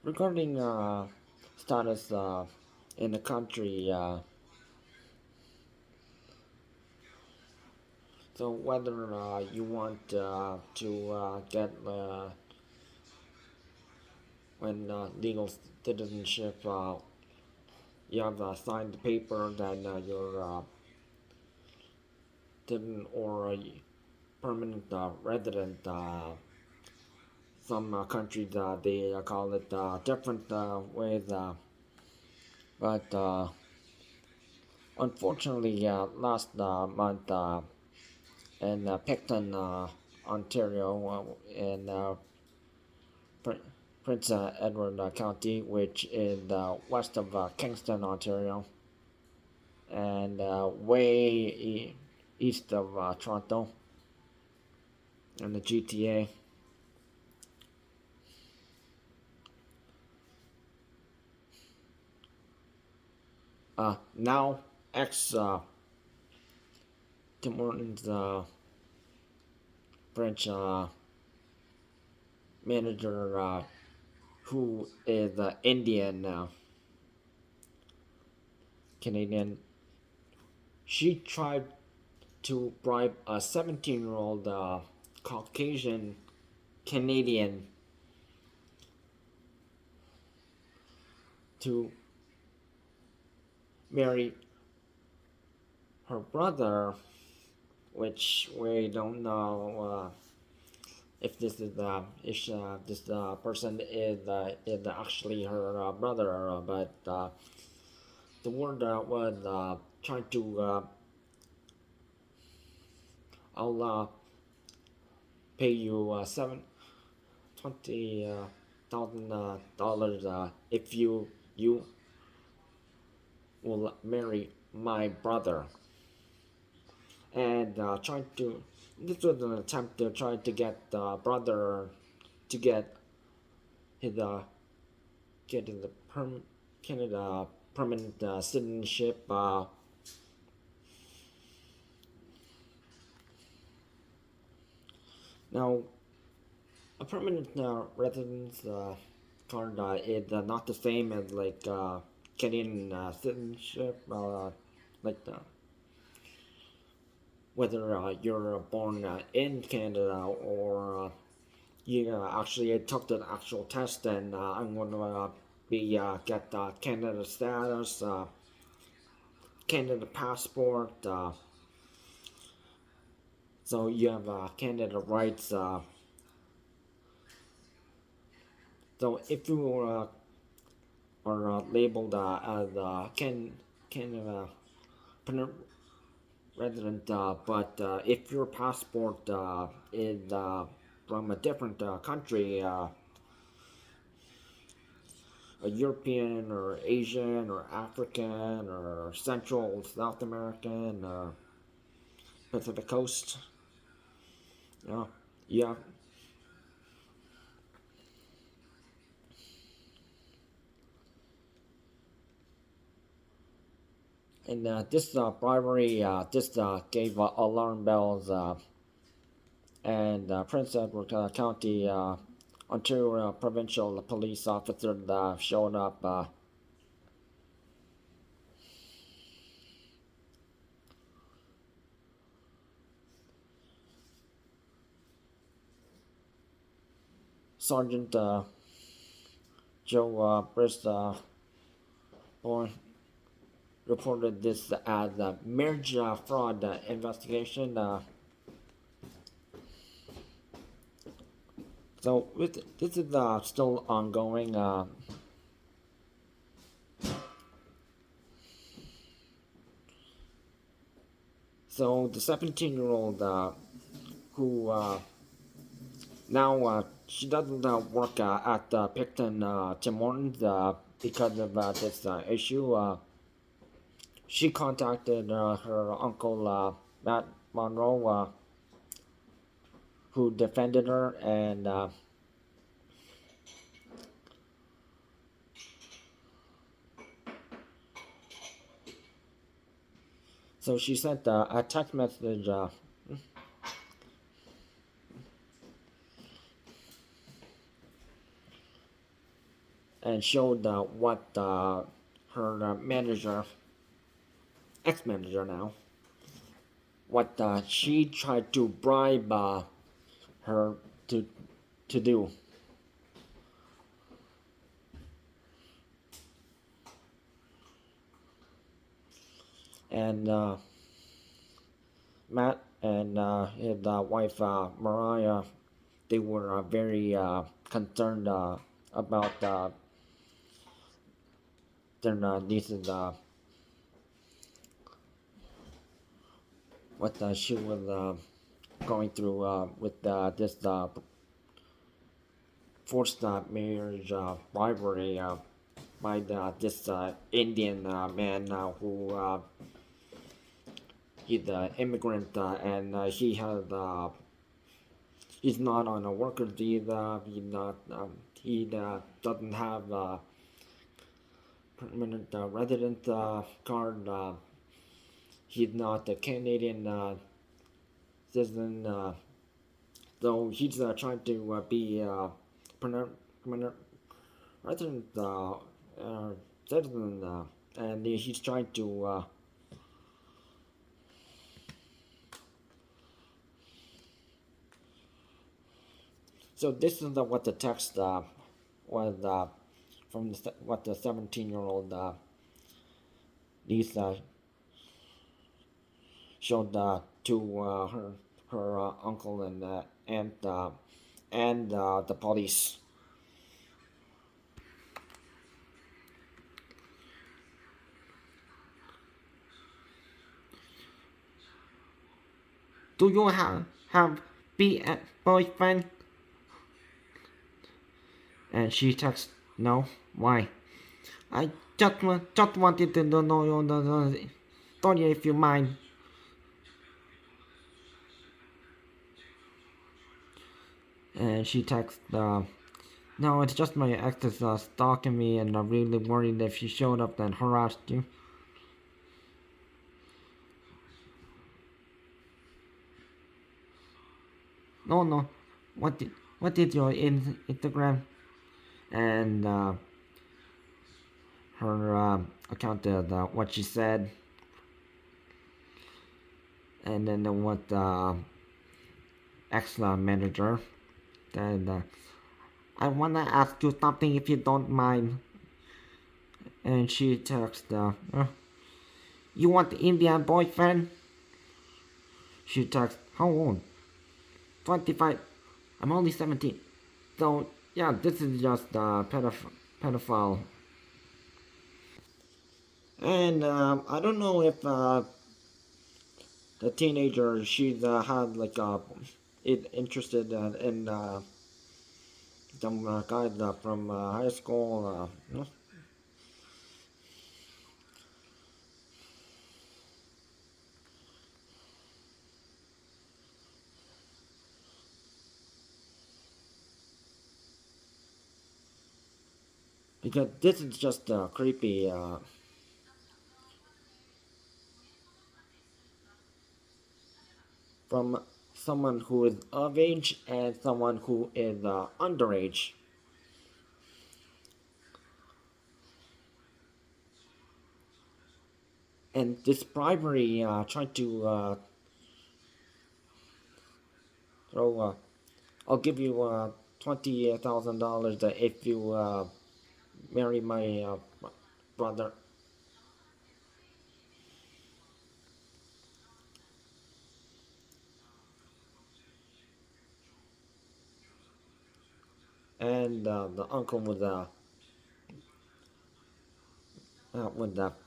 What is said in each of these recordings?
regarding status in the country. So whether you want to get when legal citizenship, you have signed the paper that you're citizen or permanent resident. Some countries they call it different ways, but unfortunately, last month in Picton, Ontario, in Pr- Prince Edward County, which is west of Kingston, Ontario, and east of Toronto and the GTA. Now, ex Tim Hortons French manager, who is Indian Canadian, she tried to bribe a 17-year-old Caucasian Canadian to marry her brother, which we don't know if this is if this person is actually her brother, but the word was trying to I'll pay you $20,000 if you will marry my brother, and trying to this was an attempt to try to get the brother to his uh, get his Canada permanent citizenship. Now, a permanent residence card is not the same as like Canadian citizenship, like whether you're born in Canada or you actually took the actual test and I'm going to be get Canada status, Canada passport. So you have Canada rights. So if you are labeled as Canada resident, but if your passport is from a different country, a European or Asian or African or Central South American or Pacific Coast, yeah, yeah. And this bribery, this gave alarm bells, and Prince Edward County, Ontario Provincial Police officer showed up. Sergeant Joe Brisebois reported this as a marriage fraud investigation. So this is still ongoing. So the 17-year-old who now she doesn't work at Picton Tim Hortons because of this issue. She contacted her uncle Matt Monroe, who defended her, and so she sent a text message. and showed what her manager, ex-manager now, what she tried to bribe her to do. And Matt and his wife Mariah, they were very concerned about their niece's what she was going through with this forced marriage bribery by this Indian man who he's an immigrant and he's not on a worker visa. He doesn't have a permanent resident card. He's not a Canadian citizen. So he's trying to be permanent resident citizen, and he's trying to. So this is what the text was from what the 17-year-old Lisa showed to her uncle and aunt and the police. Do you have be a boyfriend? And she texts, no. Why? I just wanted to know your story if you mind. And she texts, no, it's just my ex is stalking me and I'm really worried if she showed up and harassed you. No, no. What did your Instagram? And her account is what she said. And then what ex manager. And I wanna ask you something if you don't mind. And she texts, you want the Indian boyfriend? She texts, how old? 25. I'm only 17. So, yeah, this is just pedophile. And I don't know if the teenager, she's had like interested in some guys from high school. Because this is just creepy. From someone who is of age and someone who is underage. And this bribery tried to throw, I'll give you $20,000 if you marry my brother. And the uncle was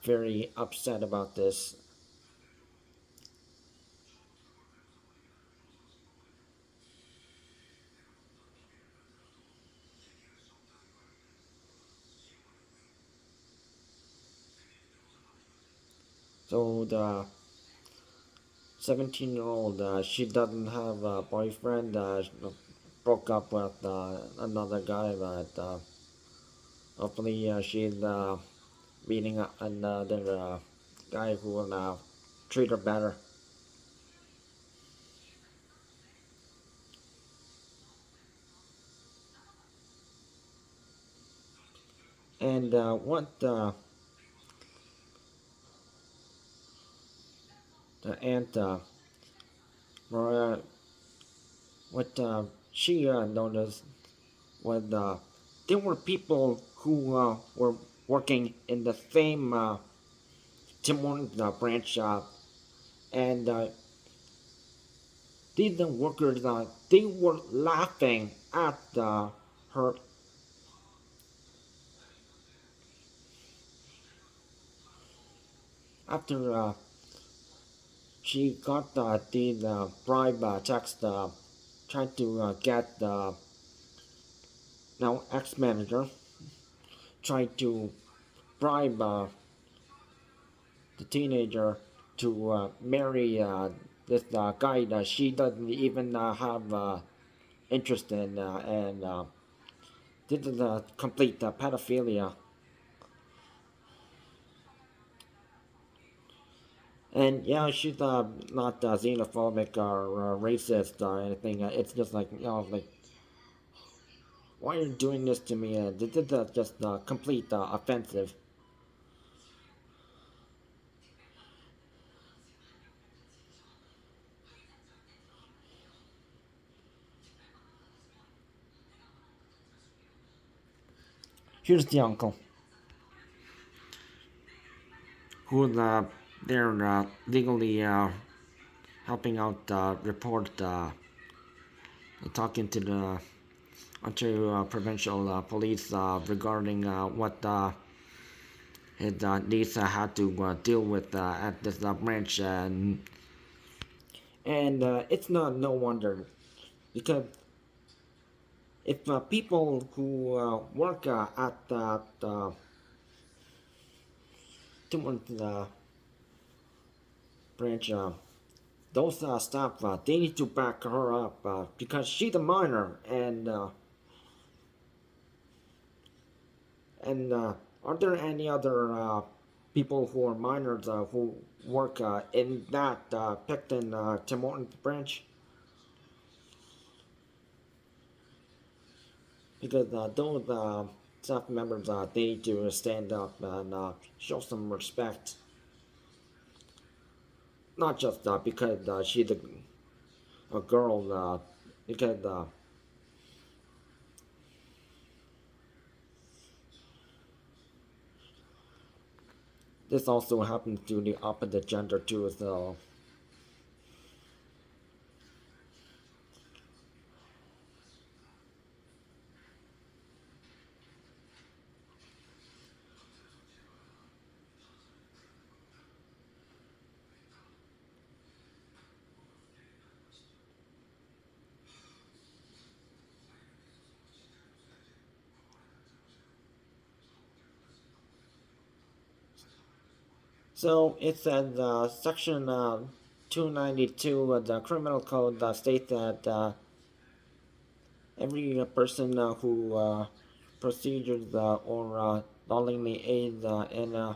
very upset about this. So the 17-year-old, she doesn't have a boyfriend. Broke up with another guy, but hopefully she's meeting another guy who will treat her better. And what the aunt Mariah, what she noticed was there were people who were working in the same Tim Hortons branch, and these workers they were laughing at her after she got the bribe text trying to get the now ex-manager trying to bribe the teenager to marry this guy that she doesn't even have interest in, and this is complete pedophilia. And yeah, she's not xenophobic or racist or anything. It's just like, like, why are you doing this to me? This is just complete offensive. Here's the uncle who they're legally helping out report talking to the Ontario Provincial Police regarding what his niece had to deal with at this branch, and it's not no wonder because if people who work at that different branch, those staff they need to back her up because she's a minor, and are there any other people who are minors who work in that Picton Tim Hortons branch? Because those staff members they need to stand up and show some respect, not just because she's a girl, because this also happens to the opposite gender too. So it says section 292 of the criminal code states that every person who procedures or knowingly aids in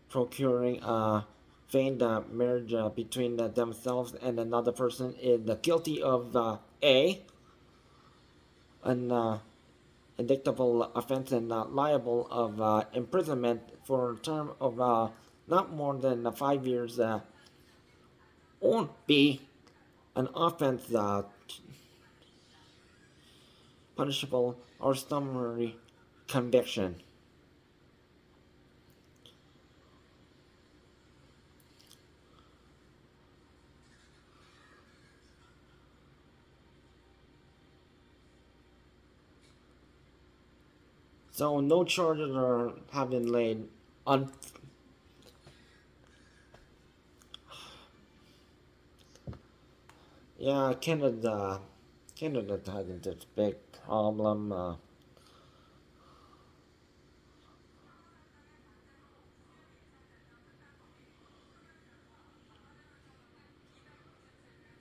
procuring a feigned marriage between themselves and another person is guilty of A, an indictable offense and liable of imprisonment for a term of not more than 5 years, or B, an offense punishable or summary conviction. So no charges are have been laid on. Yeah, Canada has this big problem.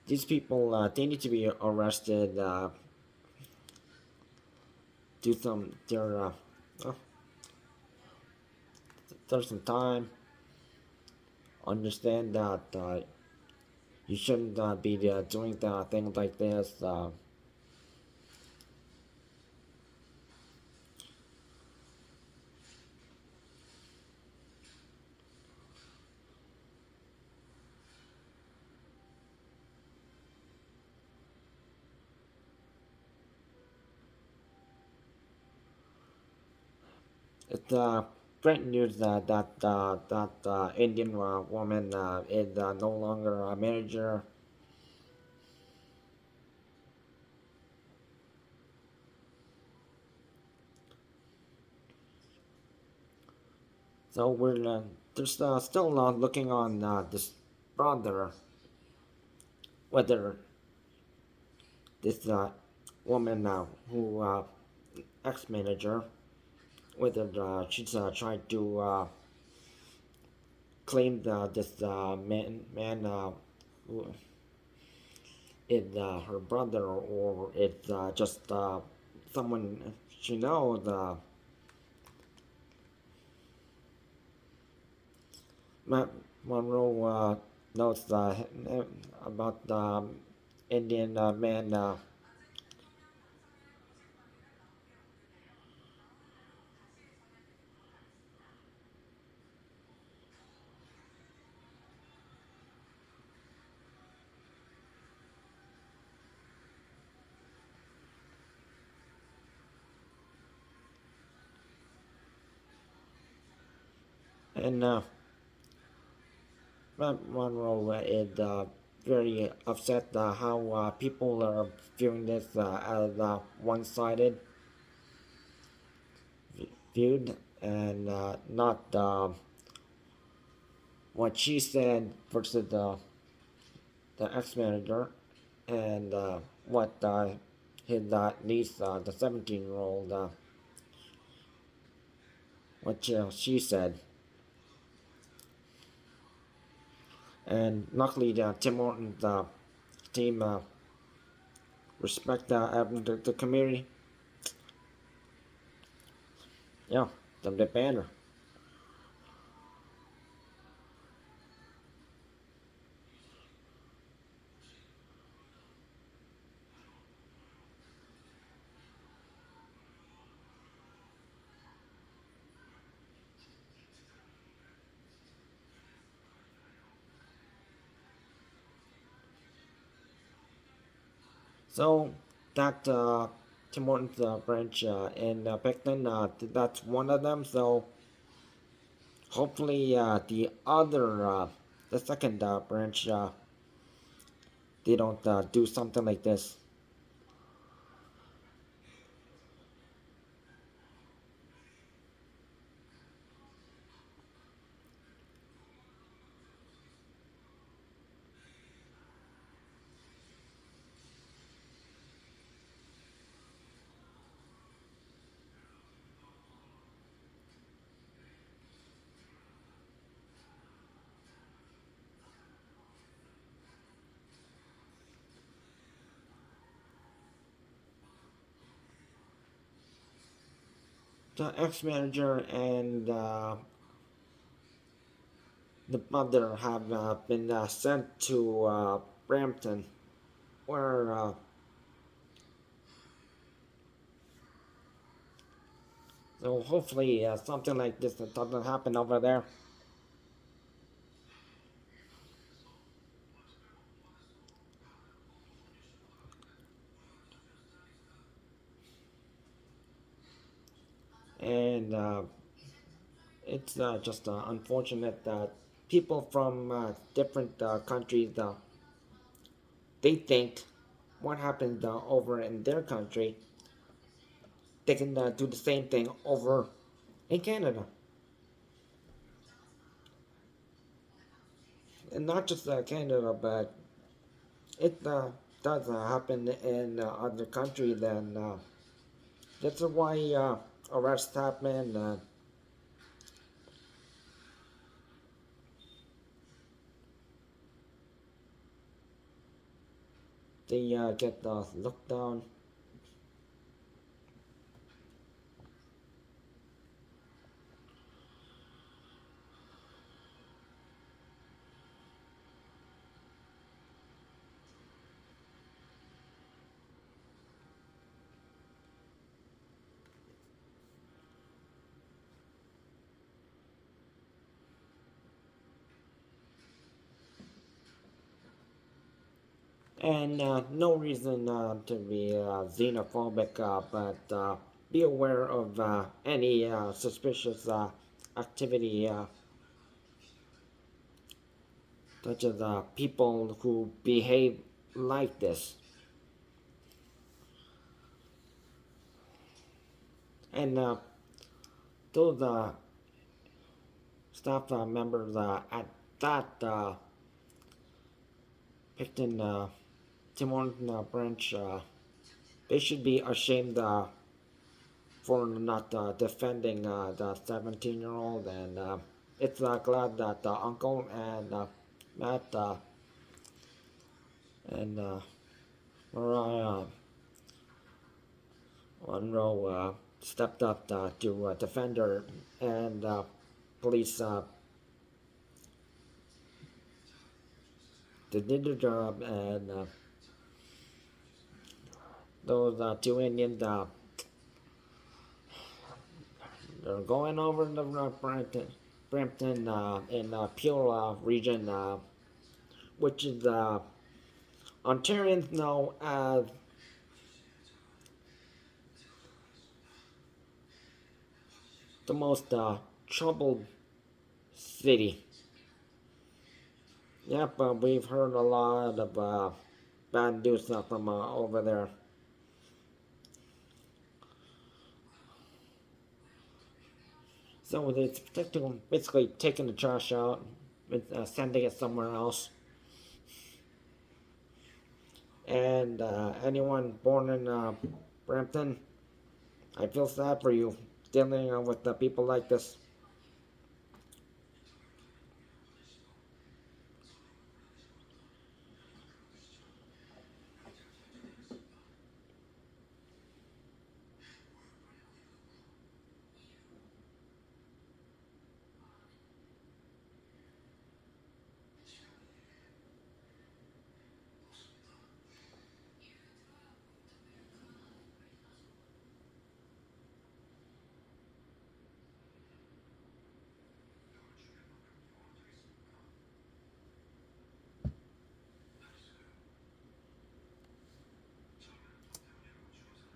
These people they need to be arrested. Do some uh, there's some time. Understand that you shouldn't be doing things like this. It's great news that Indian woman is no longer a manager. So we're there's still looking on this brother whether this woman who ex-manager whether she's trying to claim this man who is her brother or it's just someone she knows. Matt Monroe knows about the Indian man, and Matt Monroe is very upset how people are viewing this as one-sided viewed and not what she said versus the ex-manager and what his niece, the 17-year-old, what she said. And luckily, Tim Hortons team respect the community. Yeah, the banner. So that Tim Hortons branch in Picton, that's one of them. So hopefully the second branch, they don't do something like this. The ex-manager and the mother have been sent to Brampton, where so hopefully something like this doesn't happen over there. And it's just unfortunate that people from different countries they think what happened over in their country they can do the same thing over in Canada, and not just Canada, but it does happen in other countries. And that's why arrests happen. They get looked down. And no reason to be xenophobic, but be aware of any suspicious activity, such as people who behave like this. And those staff members at that Picton Tim Hortons branch, they should be ashamed for not defending the 17-year-old. And it's glad that Uncle and Matt and Mariah Monroe stepped up to defend her, and police did their job. And those two Indians, they're going over the Brampton in Peel region, which is Ontarians know as the most troubled city. Yep, we've heard a lot of bad news from over there. So it's basically taking the trash out and sending it somewhere else. And anyone born in Brampton, I feel sad for you dealing with people like this.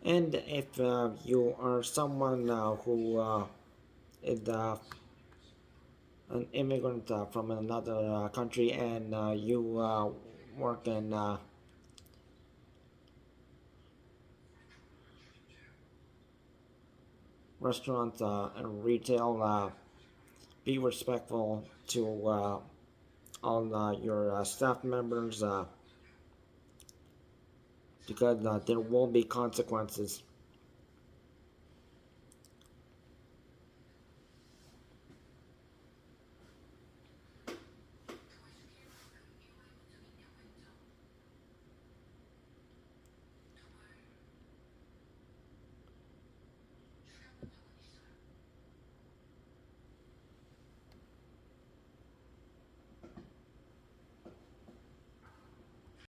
And if you are someone who is an immigrant from another country, and you work in restaurants and retail, be respectful to all your staff members because there will be consequences.